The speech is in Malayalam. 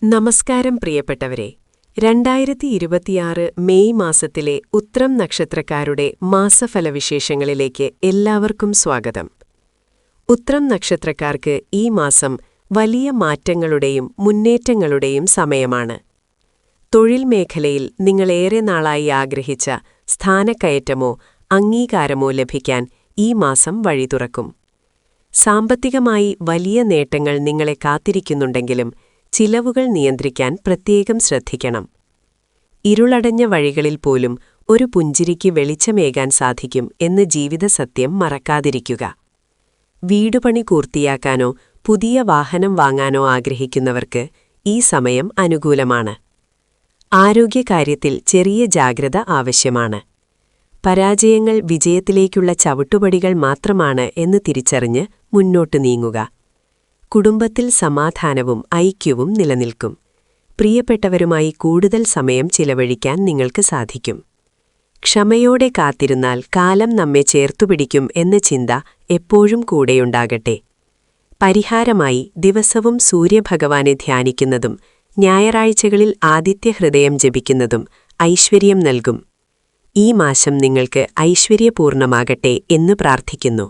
നമസ്കാരം പ്രിയപ്പെട്ടവരെ, 2026 മെയ് മാസത്തിലെ ഉത്രം നക്ഷത്രക്കാരുടെ മാസഫലവിശേഷങ്ങളിലേക്ക് എല്ലാവർക്കും സ്വാഗതം. ഉത്രം നക്ഷത്രക്കാർക്ക് ഈ മാസം വലിയ മാറ്റങ്ങളുടെയും മുന്നേറ്റങ്ങളുടെയും സമയമാണ്. തൊഴിൽ മേഖലയിൽ നിങ്ങളേറെ നാളായി ആഗ്രഹിച്ച സ്ഥാനക്കയറ്റമോ അംഗീകാരമോ ലഭിക്കാൻ ഈ മാസം വഴി തുറക്കും. സാമ്പത്തികമായി വലിയ നേട്ടങ്ങൾ നിങ്ങളെ കാത്തിരിക്കുന്നുണ്ടെങ്കിലും ചിലവുകൾ നിയന്ത്രിക്കാൻ പ്രത്യേകം ശ്രദ്ധിക്കണം. ഇരുളടഞ്ഞ വഴികളിൽ പോലും ഒരു പുഞ്ചിരിക്ക് വെളിച്ചമേകാൻ സാധിക്കും എന്ന് ജീവിതസത്യം മറക്കാതിരിക്കുക. വീടുപണി പൂർത്തിയാക്കാനോ പുതിയ വാഹനം വാങ്ങാനോ ആഗ്രഹിക്കുന്നവർക്ക് ഈ സമയം അനുകൂലമാണ്. ആരോഗ്യകാര്യത്തിൽ ചെറിയ ജാഗ്രത ആവശ്യമാണ്. പരാജയങ്ങൾ വിജയത്തിലേക്കുള്ള ചവിട്ടുപടികൾ മാത്രമാണ് എന്ന് തിരിച്ചറിഞ്ഞ് മുന്നോട്ടു നീങ്ങുക. കുടുംബത്തിൽ സമാധാനവും ഐക്യവും നിലനിൽക്കും. പ്രിയപ്പെട്ടവരുമായി കൂടുതൽ സമയം ചിലവഴിക്കാൻ നിങ്ങൾക്ക് സാധിക്കും. ക്ഷമയോടെ കാത്തിരുന്നാൽ കാലം നമ്മെ ചേർത്തുപിടിക്കും എന്ന ചിന്ത എപ്പോഴും കൂടെയുണ്ടാകട്ടെ. പരിഹാരമായി ദിവസവും സൂര്യഭഗവാനെ ധ്യാനിക്കുന്നതും ഞായറാഴ്ചകളിൽ ആദിത്യഹൃദയം ജപിക്കുന്നതും ഐശ്വര്യം നൽകും. ഈ മാസം നിങ്ങൾക്ക് ഐശ്വര്യപൂർണമാകട്ടെ എന്ന് പ്രാർത്ഥിക്കുന്നു.